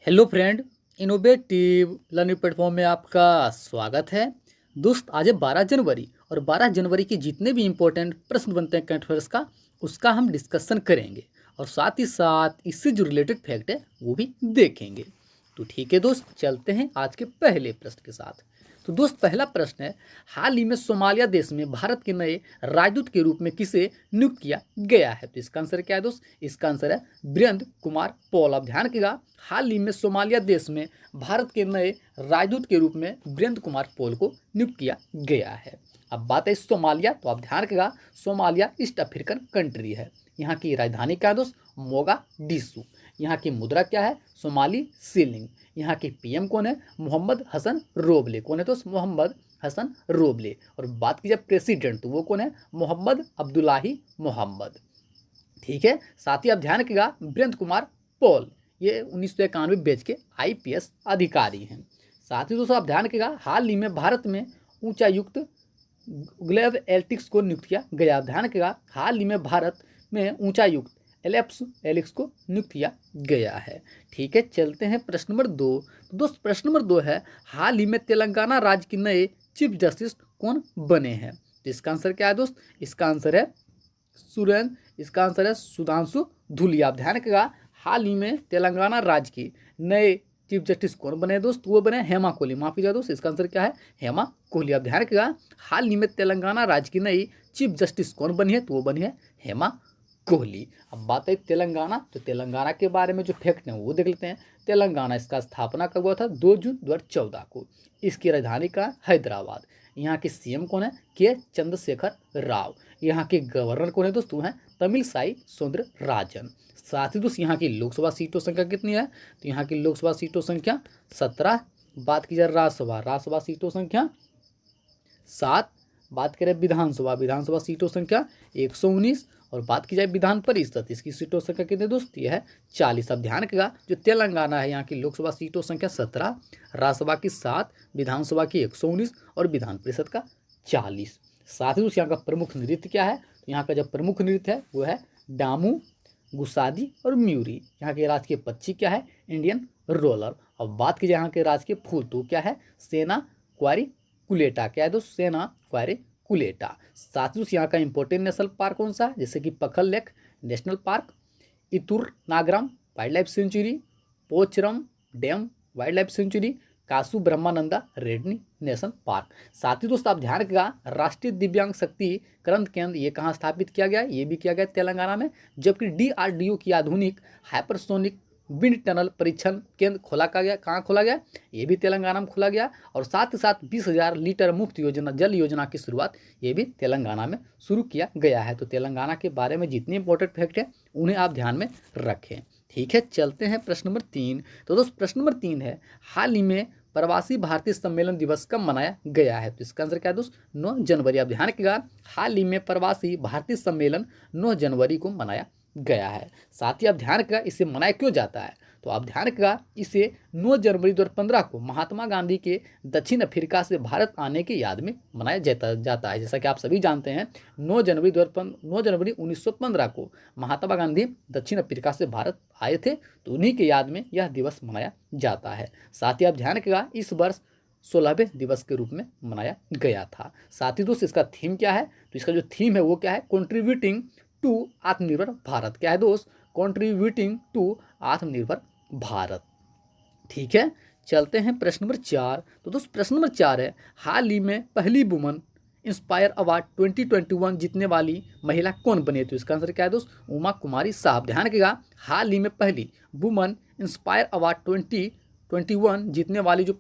Hello friend, innovative learning platform में आपका स्वागत है। दोस्त, आज है 12 जनवरी और 12 जनवरी के जितने भी इम्पोर्टेंट प्रश्न बनते हैं करंट अफेयर्स का, उसका हम डिस्कशन करेंगे और साथ ही साथ इससे जो रिलेटेड फैक्ट है वो भी देखेंगे। तो ठीक है दोस्त, चलते हैं आज के पहले प्रश्न के साथ। तो दोस्त, पहला प्रश्न है, हाल ही में सोमालिया देश में भारत के नए राजदूत के रूप में किसे नियुक्त किया गया है? तो इसका आंसर क्या है दोस्त? इसका आंसर है वीरेंद्र कुमार पॉल। अब ध्यान रखिएगा, हाल ही में सोमालिया देश में भारत के नए राजदूत के रूप में वीरेंद्र कुमार पॉल को नियुक्त किया गया है। अब बात है सोमालिया, तो आप ध्यान रखिएगा, सोमालिया ईस्ट अफ्रीकन कंट्री है। यहाँ की राजधानी क्या है दोस्त? मोगाडिशु। यहाँ की मुद्रा क्या है? Somali ceiling. यहाँ के पीएम कौन है? मोहम्मद हसन रोबले। कौन है दोस्त? मोहम्मद हसन रोबले। और बात की जाए प्रेसिडेंट, तो वो कौन है? मोहम्मद अब्दुल्लाही मोहम्मद। ठीक है, साथ ही आप ध्यान रखिएगा, वीरेंद्र कुमार पॉल ये 1991 बैच के आईपीएस अधिकारी हैं। साथ ही दोस्तों आप ध्यान रखिएगा, हाल ही में भारत में उच्चायुक्त ग्लेब एल्टिक्स को नियुक्त किया गया। ध्यान रखिएगा, हाल ही में भारत में उच्चायुक्त एलेक्स को नियुक्त किया गया है। ठीक है, चलते हैं प्रश्न नंबर 2। तो दोस्त, प्रश्न नंबर 2 है, हाल ही में तेलंगाना राज्य के नए चीफ जस्टिस कौन बने हैं? तो इसका आंसर क्या है दोस्त? इसका आंसर है इसका आंसर है सुधांशु धुलिया। आप ध्यान रखिएगा, हाल ही में तेलंगाना राज्य के नए चीफ जस्टिस कौन बने दोस्त? वो बने हेमा कोहली। माफ कीजिए दोस्त, इसका आंसर क्या है? हेमा कोहली। आप ध्यान रखिएगा, हाल ही में तेलंगाना राज्य की नई चीफ जस्टिस कौन बनी है? तो वो बनी है हेमा कोहली। अब बात है तेलंगाना, तो तेलंगाना के बारे में जो फैक्ट है वो देख लेते हैं। तेलंगाना, इसका स्थापना कब हुआ था? 2 जून 2014 को। इसकी राजधानी का हैदराबाद। यहाँ के सीएम कौन है? के चंद्रशेखर राव। यहाँ के गवर्नर कौन है दोस्तों? हैं तमिलसाई सौंदरराजन। साथ ही दोस्त, यहाँ की लोकसभा सीटों संख्या कितनी है? तो यहाँ की लोकसभा सीटों संख्या 17। बात की जाए राज्यसभा सीटों संख्या 7। बात करें विधानसभा सीटों संख्या 119। और बात की जाए विधान परिषद, इसकी सीटों संख्या कितनी दोस्त? ये है 40। अब ध्यान रखिएगा, जो तेलंगाना है, यहाँ की लोकसभा सीटों संख्या 17, राज्यसभा की 7, विधानसभा की 119 और विधान परिषद का 40। साथ ही दोस्त, यहाँ का प्रमुख नृत्य क्या है? तो यहाँ का जो प्रमुख नृत्य है वो है डामू, गुसादी और म्यूरी। यहाँ के राजकीय पक्षी क्या है? Indian roller. अब बात की जाए यहाँ के राजकीय फूल, तो क्या है? सेना क्वारी कुलेटा। क्या है दोस्त? सेना क्वारी कुलेटा। साथ ही यहाँ का इंपोर्टेंट नेशनल पार्क कौन सा है? जैसे कि Pakhal lake national park, Eturnagaram wildlife sanctuary, Pocharam dam wildlife sanctuary, Kasu Brahmananda Reddy national park. साथ ही दोस्तों आप ध्यान रखिएगा, राष्ट्रीय दिव्यांग शक्तिकरण केंद्र ये कहाँ स्थापित किया गया? ये भी किया गया तेलंगाना में। जबकि डीआरडीओ की आधुनिक हाइपरसोनिक विंड टनल परीक्षण केंद्र खोला गया। कहाँ खोला गया? ये भी तेलंगाना में खोला गया। और साथ ही साथ 20,000 लीटर मुफ्त योजना जल योजना की शुरुआत ये भी तेलंगाना में शुरू किया गया है। तो तेलंगाना के बारे में जितनी इंपॉर्टेंट फैक्ट है उन्हें आप ध्यान में रखें। ठीक है, चलते हैं प्रश्न नंबर 3। तो दोस्त, प्रश्न नंबर 3 है, हाल ही में प्रवासी भारतीय सम्मेलन दिवस कब मनाया गया है? तो इसका आंसर क्या है दोस्त? 9 जनवरी। आप ध्यान रखिएगा, हाल ही में प्रवासी भारतीय सम्मेलन 9 जनवरी को मनाया गया है। साथ ही आप ध्यान रखिएगा, इसे मनाया क्यों जाता है? तो आप ध्यान रखिएगा, इसे 9 जनवरी 2015 को महात्मा गांधी के दक्षिण अफ्रीका से भारत आने की याद में मनाया जाता है। जैसा कि आप सभी जानते हैं, 9 जनवरी 1915 को महात्मा गांधी दक्षिण अफ्रीका से भारत आए थे, तो उन्हीं के याद में यह दिवस मनाया जाता है। साथ ही आप ध्यान रखिएगा, इस वर्ष 16वें दिवस के रूप में मनाया गया था। साथ ही दोस्त, इसका थीम क्या है? तो इसका जो थीम है वो क्या है? कंट्रीब्यूटिंग टू आत्मनिर्भर भारत। क्या है दोस्त? कंट्रीब्यूटिंग टू आत्मनिर्भर भारत। ठीक है, चलते हैं प्रश्न नंबर 4। तो दोस्त, प्रश्न नंबर 4 है, हाल ही में पहली वुमन इंस्पायर अवार्ड 2021 जीतने वाली महिला कौन बनी? तो इसका आंसर क्या है दोस्त? उमा कुमारी साहब। ध्यान रखिएगा, हाल ही में पहली वुमन इंस्पायर अवार्ड 2021 जीतने वाली जो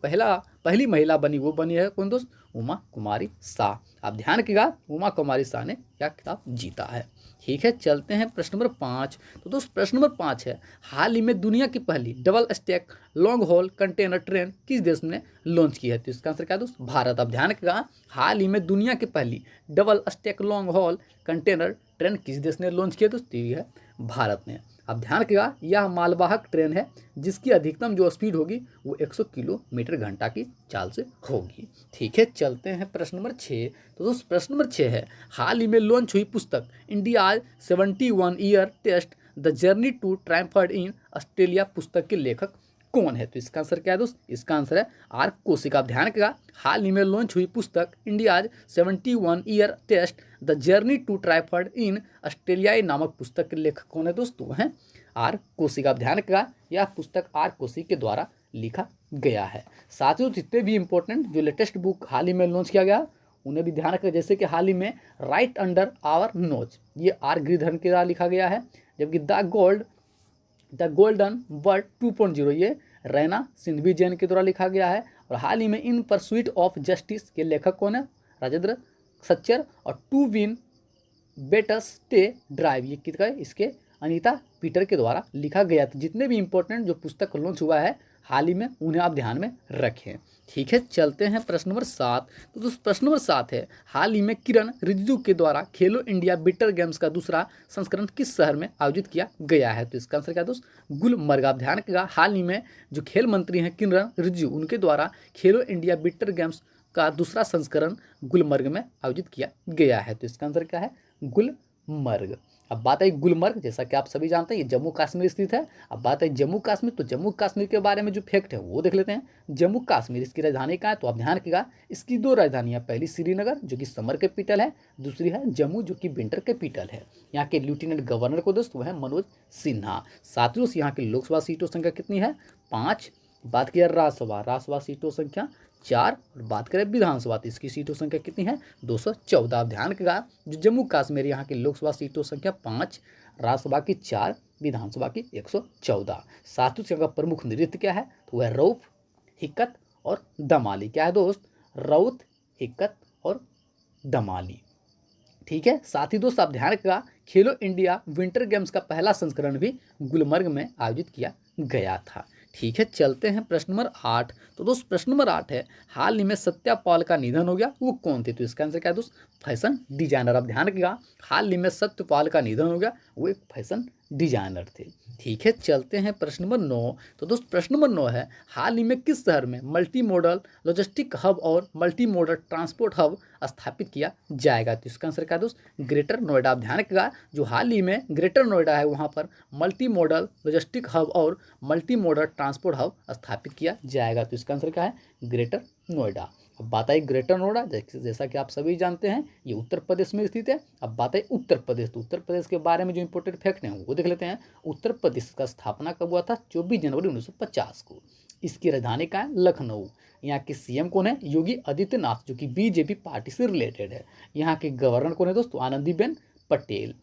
पहली महिला बनी वो बनी है कौन दोस्त? उमा कुमारी शाह। आप ध्यान रखिएगा, उमा कुमारी शाह ने क्या खिताब जीता है। ठीक है, चलते हैं प्रश्न नंबर 5। तो दोस्त, प्रश्न नंबर 5 है, हाल ही में दुनिया की पहली double stack long haul container train किस देश ने लॉन्च की है? तो इसका आंसर क्या है दोस्त? भारत। अब ध्यान रखिएगा, हाल ही में दुनिया की पहली double stack long haul container train किस देश ने लॉन्च किया? दोस्त, ये है भारत ने। अब ध्यान रखिएगा, यह मालवाहक ट्रेन है जिसकी अधिकतम जो स्पीड होगी वो 100 किलोमीटर घंटा की चाल से होगी। ठीक है, चलते हैं प्रश्न नंबर 6। तो दोस्त, प्रश्न नंबर 6 है, हाल ही में लॉन्च हुई पुस्तक India 71 year test the journey to triumphed in Australia पुस्तक के लेखक कौन है? तो इसका आंसर क्या है दोस्त? इसका आंसर है आर कोशिका। आप ध्यान रखिएगा, हाल ही में लॉन्च हुई पुस्तक India's 71 year test the journey to triumphed in Australia नामक पुस्तक के लेखक कौन है दोस्तों? वो हैं आर कोशिका। आप ध्यान रखिएगा, यह पुस्तक आर कोशिक के द्वारा लिखा गया है। साथियों, जितने भी इंपॉर्टेंट जो लेटेस्ट बुक हाल ही में लॉन्च किया गया उन्हें भी ध्यान रखिएगा। जैसे कि हाल ही में राइट अंडर आवर नोज, ये आर गिरिधरन के द्वारा लिखा गया है। जबकि द गोल्डन वर्ड 2.0 ये रैना सिंधवी जैन के द्वारा लिखा गया है। और हाल ही में इन परस्यूट ऑफ जस्टिस के लेखक कौन है? राजेंद्र सच्चर। और to win better stay drive ये किसका है? इसके अनीता पीटर के द्वारा लिखा गया। तो जितने भी इंपॉर्टेंट जो पुस्तक लॉन्च हुआ है हाल ही में उन्हें आप ध्यान में रखें। ठीक है, चलते हैं प्रश्न नंबर 7। तो दोस्त प्रश्न नंबर 7 है, हाल ही में किरण रिजिजू के द्वारा खेलो इंडिया विंटर गेम्स का दूसरा संस्करण किस शहर में आयोजित किया गया है? तो इसका आंसर क्या दोस्त? गुलमर्ग। आप ध्यान रखिएगा, हाल ही में जो खेल मंत्री हैं किरण रिजिजू, उनके द्वारा खेलो इंडिया विंटर गेम्स का दूसरा संस्करण गुलमर्ग में आयोजित किया गया है। तो इसका आंसर क्या है? गुलमर्ग। अब बात है गुलमर्ग, जैसा कि आप सभी जानते हैं ये जम्मू कश्मीर स्थित है। अब बात है जम्मू कश्मीर, तो जम्मू कश्मीर के बारे में जो फैक्ट है वो देख लेते हैं। जम्मू कश्मीर इसकी राजधानी कहाँ है? तो आप ध्यान रखिएगा, इसकी 2 राजधानियाँ, पहली श्रीनगर जो कि समर कैपिटल है, दूसरी है जम्मू जो कि विंटर कैपिटल है। यहाँ के लेफ्टिनेंट गवर्नर को दोस्त वो है मनोज सिन्हा। साथियों, यहाँ की लोकसभा सीटों संख्या कितनी है? 5। बात किया राज्यसभा सीटों संख्या 4। और बात करें विधानसभा तो इसकी सीटों संख्या कितनी है? 214। ध्यान रखिएगा, जो जम्मू कश्मीर यहाँ की लोकसभा सीटों संख्या 5, राज्यसभा की 4, विधानसभा की 114। साथियों, इसका प्रमुख नृत्य क्या है? तो वह रऊफ, हिक्कत और दमाली। क्या है दोस्त? रऊफ, हिक्कत और दमाली। ठीक है, साथ ही दोस्त आप ध्यान रखिएगा, खेलो इंडिया विंटर गेम्स का पहला संस्करण भी गुलमर्ग में आयोजित किया गया था। ठीक है, चलते हैं प्रश्न नंबर 8। तो दोस्त प्रश्न नंबर 8 है, हाल ही में सत्या पॉल का निधन हो गया, वो कौन थे? तो इसका आंसर क्या है दोस्त? Fashion designer. आप ध्यान रखिएगा, हाल ही में सत्यपाल का निधन हो गया, वो एक फैशन डिजाइनर थे। ठीक है, चलते हैं प्रश्न नंबर 9। तो दोस्त प्रश्न नंबर 9 है, हाल ही में किस शहर में मल्टी मॉडल लॉजिस्टिक हब और मल्टी मॉडल ट्रांसपोर्ट हब स्थापित किया जाएगा? तो इसका आंसर क्या है दोस्त? ग्रेटर नोएडा। आप ध्यान रखिएगा, जो हाल ही में ग्रेटर नोएडा है वहाँ पर मल्टी मॉडल लॉजिस्टिक हब और मल्टी मॉडल ट्रांसपोर्ट हब स्थापित किया जाएगा। तो इसका आंसर क्या है? ग्रेटर नोएडा। अब बात आई ग्रेटर नोएडा, जैसा कि आप सभी जानते हैं ये उत्तर प्रदेश में स्थित है। अब बात है उत्तर प्रदेश, तो उत्तर प्रदेश के बारे में जो इंपॉर्टेंट फैक्ट हैं वो देख लेते हैं। उत्तर प्रदेश का स्थापना कब हुआ था? 24 जनवरी 1950 को। इसकी राजधानी कहाँ है? लखनऊ। यहाँ के सीएम कौन है? योगी आदित्यनाथ, जो कि बीजेपी पार्टी से रिलेटेड है। यहाँ के गवर्नर कौन है दोस्तों? आनंदीबेन पटेल।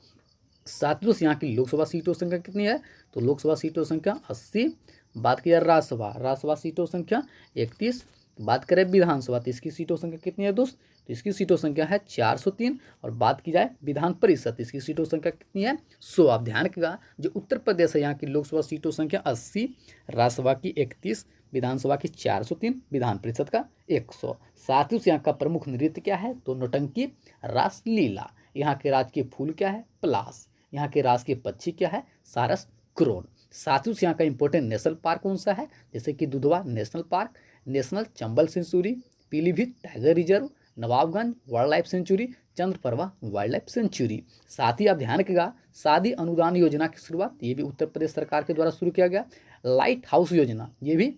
साथ ही यहाँ की लोकसभा सीटों संख्या कितनी है? तो लोकसभा सीटों संख्या 80। बात की जाए राज्यसभा सीटों संख्या 31। बात करें विधानसभा तो इसकी सीटों संख्या कितनी है दोस्त? तो इसकी सीटों संख्या है 403। और बात की जाए विधान परिषद, इसकी सीटों संख्या कितनी है? 100। आप ध्यान रखिएगा, जो उत्तर प्रदेश है यहाँ की लोकसभा सीटों संख्या 80, राज्यसभा की 31, विधानसभा की 403, विधान परिषद का 100। साथ ही यहाँ का प्रमुख नृत्य क्या है? तो नौटंकी रासलीला। यहाँ के राजकीय फूल क्या है? पलाश। यहाँ के राजकीय पक्षी क्या है? सारस क्रोन। साथ ही यहाँ का इंपॉर्टेंट नेशनल पार्क कौन सा है? जैसे कि Dudhwa national park, national Chambal sanctuary, Pilibhit tiger reserve, Nawabganj wildlife sanctuary, Chandraprabha wildlife sanctuary. साथ ही आप ध्यान रखिएगा, शादी अनुदान योजना की शुरुआत ये भी उत्तर प्रदेश सरकार के द्वारा शुरू किया गया। लाइट हाउस योजना ये भी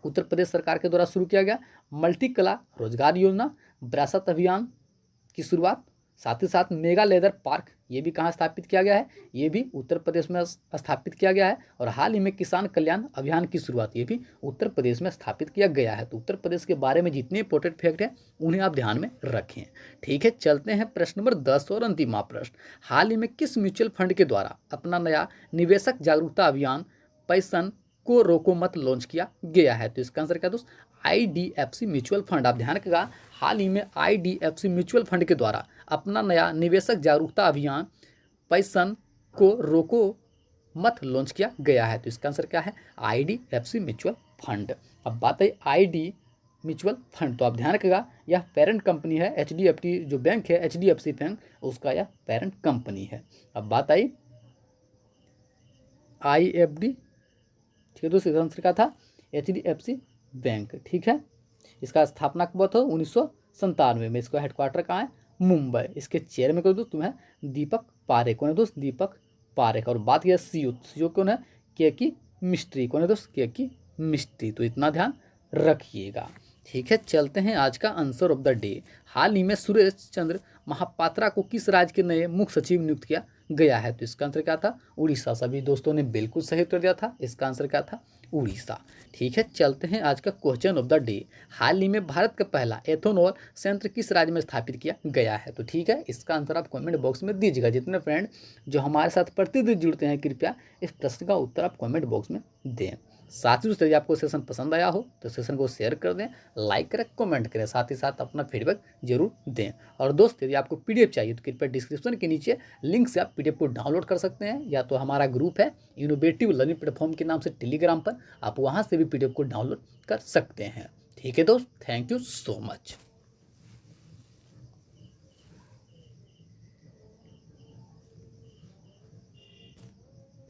उत्तर प्रदेश सरकार के द्वारा शुरू किया गया। मल्टी कला रोजगार योजना, विरासत अभियान की शुरुआत। साथ ही साथ मेगा लेदर पार्क ये भी कहाँ स्थापित किया गया है? ये भी उत्तर प्रदेश में स्थापित किया गया है। और हाल ही में किसान कल्याण अभियान की शुरुआत ये भी उत्तर प्रदेश में स्थापित किया गया है। तो उत्तर प्रदेश के बारे में जितने इंपॉर्टेंट फैक्ट हैं उन्हें आप ध्यान में रखें। ठीक है, चलते हैं प्रश्न नंबर 10 और अंतिम प्रश्न। हाल ही में किस म्यूचुअल फंड के द्वारा अपना नया निवेशक जागरूकता अभियान पैसन को रोको मत लॉन्च किया गया है? तो इसका आंसर क्या दोस्त? IDFC mutual fund. आप ध्यान रखिएगा, हाल ही में IDFC म्यूचुअल फंड के द्वारा अपना नया निवेशक जागरूकता अभियान पैसन को रोको मत लॉन्च किया गया है। तो इसका आंसर क्या है? IDFC mutual fund. अब बात है ID म्यूचुअल फंड, तो आप ध्यान रखिएगा यह पेरेंट कंपनी है HDFC जो बैंक है HDFC बैंक, उसका यह पेरेंट कंपनी है। अब बात आई IFD, ठीक है दोस्तों, इसका आंसर क्या था? HDFC bank. ठीक है, इसका स्थापना कब था? 1997 में। इसका हेडक्वार्टर कहाँ है? मुंबई। इसके चेयरमैन कौन दोस्त? तुम्हें दीपक पारेख। कौन है दोस्त? दीपक पारेख। और बात किया CEO कौन है? केकी मिस्ट्री। कौन है दोस्त? केकी मिस्ट्री। तो इतना ध्यान रखिएगा। ठीक है, चलते हैं आज का आंसर ऑफ द डे। हाल ही में सुरेश चंद्र महापात्रा को किस राज्य के नए मुख्य सचिव नियुक्त किया गया है? तो इसका आंसर क्या था? उड़ीसा। सभी दोस्तों ने बिल्कुल सही उत्तर दिया था। इसका आंसर क्या था? उड़ीसा। ठीक है, चलते हैं आज का क्वेश्चन ऑफ द डे। हाल ही में भारत का पहला एथेनॉल संयंत्र किस राज्य में स्थापित किया गया है? तो ठीक है, इसका आंसर आप कमेंट बॉक्स में दीजिएगा। जितने फ्रेंड जो हमारे साथ प्रतिदिन जुड़ते हैं, कृपया इस प्रश्न का उत्तर आप कमेंट बॉक्स में दें। साथ ही यदि आपको सेशन पसंद आया हो तो सेशन को शेयर कर दें, लाइक करें, कमेंट करें, साथ ही साथ अपना फीडबैक जरूर दें। और दोस्त, यदि आपको पीडीएफ चाहिए तो कृपया डिस्क्रिप्शन के नीचे लिंक से आप पीडीएफ को डाउनलोड कर सकते हैं, या तो हमारा ग्रुप है इनोवेटिव लर्निंग प्लेटफॉर्म के नाम से टेलीग्राम पर, आप वहाँ से भी पीडीएफ को डाउनलोड कर सकते हैं। ठीक है दोस्त, थैंक यू सो मच।